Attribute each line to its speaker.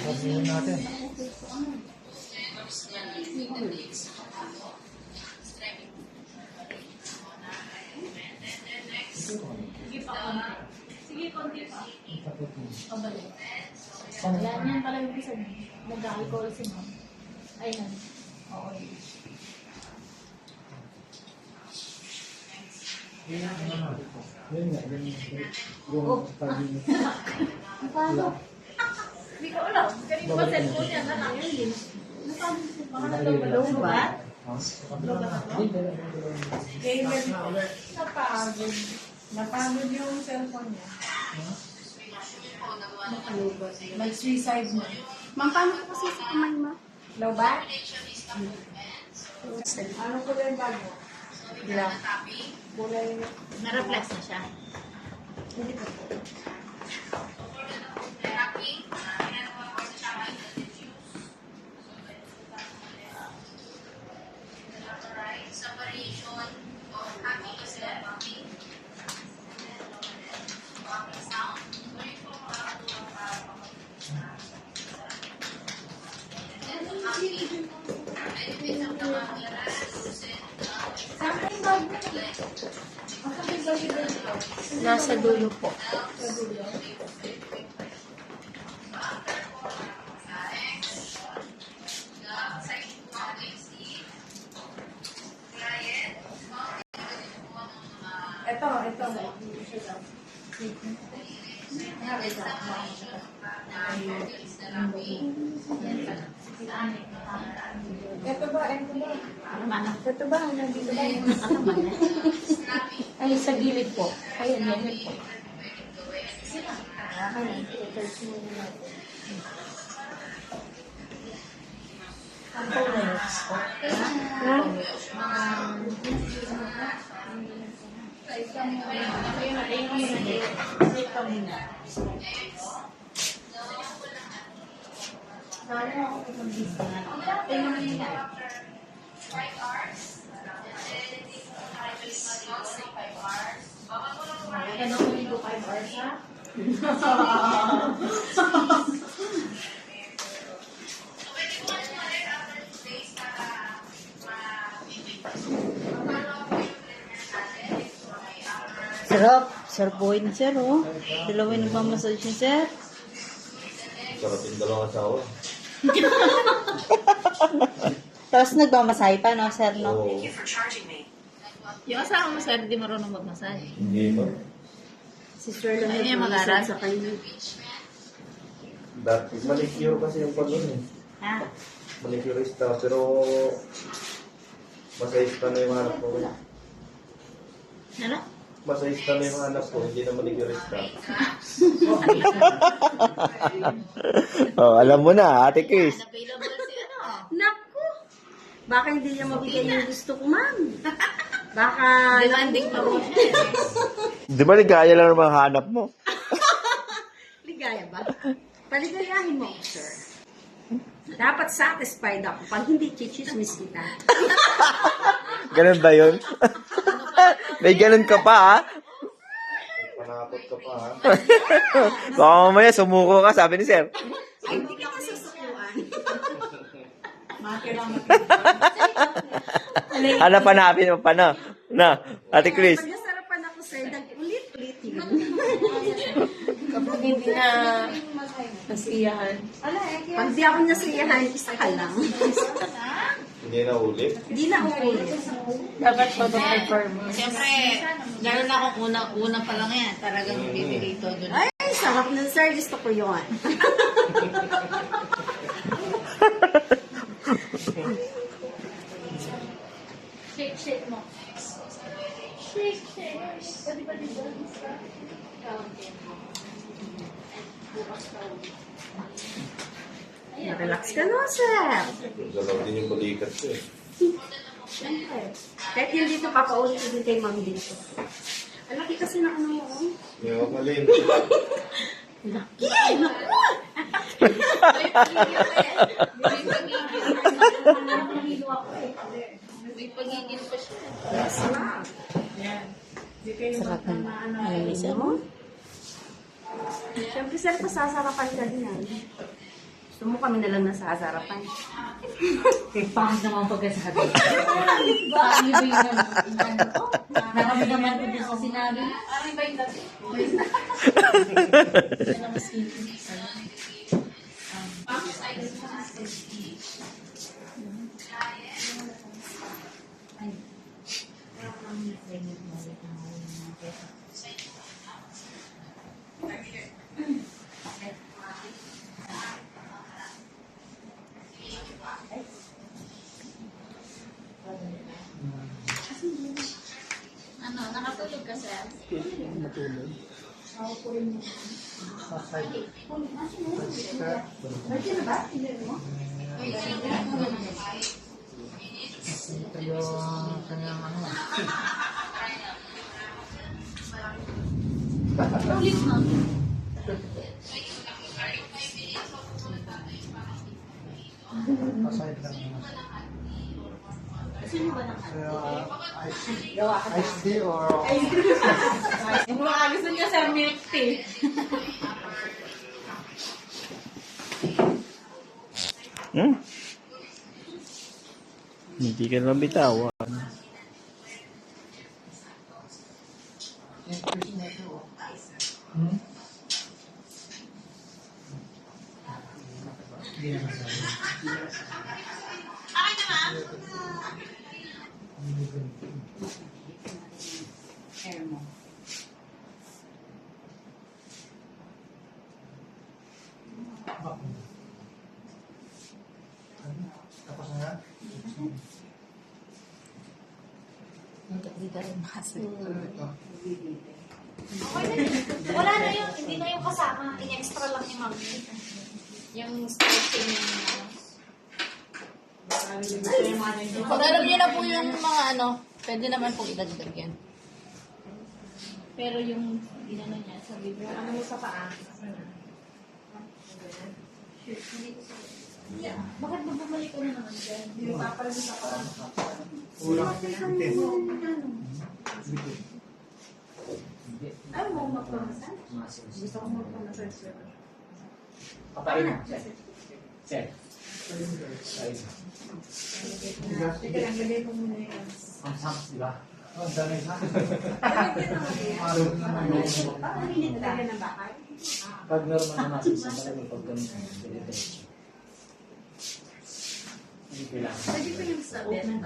Speaker 1: Sabihin natin.
Speaker 2: Sige, konti pa. Pabalik. Yan pala yung isa niya. Nag-alcohol si ma'am. Ayun. Oo.
Speaker 1: Yun nga, yung pag-init.
Speaker 2: Paano? Hindi ko alam. Kanina ba cellphone niya? Nalang yun. Baka natulog ba?
Speaker 3: Gamer po. Napagod. Napagod yung cellphone niya. Nag-suicide na.
Speaker 4: Ma'am, paano ko kasi sa kamay mo?
Speaker 3: Low back? Ano ko yung bag mo?
Speaker 2: Black.
Speaker 3: Kulay
Speaker 2: Na-reflex na siya.
Speaker 3: hindi pa po.
Speaker 2: Nasa dulo po.
Speaker 3: Ito. Ito ba?
Speaker 2: Ito ba? Nandito ba yung alaman niya? Ay, sa gilid po. Ayan, yan po. Components po. Sarap. Sarap buhay ni sir, oh. Dalawa yung nagmamassage ni sir.
Speaker 5: Sarap yung dalawang asawa.
Speaker 2: Tapos nagmamasahe pa, no, sir, no?
Speaker 5: Oo.
Speaker 2: Yung asawa mo, sir, di marunong magmasahe.
Speaker 5: Hindi pa.
Speaker 4: Si Sir lang
Speaker 2: Ay, mag-aral
Speaker 4: sa kanya.
Speaker 5: Dati manicure kasi yung pag eh.
Speaker 2: Ha?
Speaker 5: Manicurista. Pero masayista na yung anak ko.
Speaker 2: Ano?
Speaker 5: Masayista na yung anak ko. Hindi na manicurista.
Speaker 1: Oh, alam mo na, Ate Chris.
Speaker 2: Available si ano?
Speaker 4: Naku! Baka hindi niya mabigyan yung gusto ko, ma'am. Baka...
Speaker 2: Demanding pa mo.
Speaker 1: Di ba ligaya lang ang mga hanap mo?
Speaker 4: Ligaya ba? Paligayahin mo, sir. Dapat satisfied ako pag hindi chichismis kita.
Speaker 1: Ganun ba yun? May ganun ka pa, ha?
Speaker 5: Panakot ka pa ha.
Speaker 1: Baka mamaya sumuko ka, sabi ni sir.
Speaker 4: Ay, hindi kita susukuan.
Speaker 1: Ano panapin mo pa na? Na, Ate Chris.
Speaker 4: Pag nasarapan ako, sir, ulit-ulit yun.
Speaker 3: Kapag hindi na nasiyahan.
Speaker 4: Pag di ako nasiyahan, isa ka lang.
Speaker 5: Hindi na ulit.
Speaker 4: Hindi na ulit.
Speaker 3: Dapat pa ito performance.
Speaker 2: Siyempre, gano'n akong una pa lang yan. Talagang bibigay todo na.
Speaker 4: Ay, sarap nun, sir. Gusto ko yun.
Speaker 2: Shake mo. Shake. Pwede ba dito?
Speaker 4: Relax ka no, sir.
Speaker 5: Galaw din yung balikat ko eh.
Speaker 4: Siyempre. Kahit hindi ito papaulit din kay Ma'am dito. Ang laki kasi na ano mo.
Speaker 5: May mamalin.
Speaker 4: Laki! Naku!
Speaker 2: Pamilo ako eh. May pagiging pa siya.
Speaker 4: Yes, ma'am.
Speaker 3: Sarap ng isa mo.
Speaker 4: Siyempre, sir, pasasarapan ka din yan. Gusto mo kami na lang nasasarapan.
Speaker 3: Pangit naman pagkasabi.
Speaker 2: Bakit ba yun ano ko?
Speaker 3: Nakami naman ko din sa sinabi.
Speaker 2: Ano ba yung dati? Ano mas ano, nakatulog ka sir?
Speaker 1: Matulog. Ito yung kanyang ano.
Speaker 2: Ulit mo.
Speaker 1: Aside lang naman.
Speaker 2: Sino ba nang
Speaker 1: Ice tea or...
Speaker 2: Yung mga gusto niya sa milk tea.
Speaker 1: Hindi ka naman bitawan. Tapos na?
Speaker 3: Hindi ka rin masal.
Speaker 2: Okay na yun. Wala na yun. Hindi na yung kasama. In-extra lang ni mami. Yung stretching yung
Speaker 3: Pag alam niyo na po yung mga ano, pwede naman pong idagdag yan.
Speaker 2: pero yung ginano niya sa bibig. Ano mo sa paa? Yeah. Bakit ba bumalik ko na naman dyan? Yung papal sa paa.
Speaker 4: Ay, mo magpamasan? Gusto ko magpamasan, sir.
Speaker 6: Papain na. Sir.
Speaker 4: Teka lang, lagay ko muna yan.
Speaker 6: Ang samas, di ba?
Speaker 1: Oh, dami na.
Speaker 4: Parang hindi talaga ng bakal.
Speaker 6: Pag normal na natin sa malamig pag ganun ka, dire-diretso. Hindi kailangan.
Speaker 4: Pwede ko yung sa bed na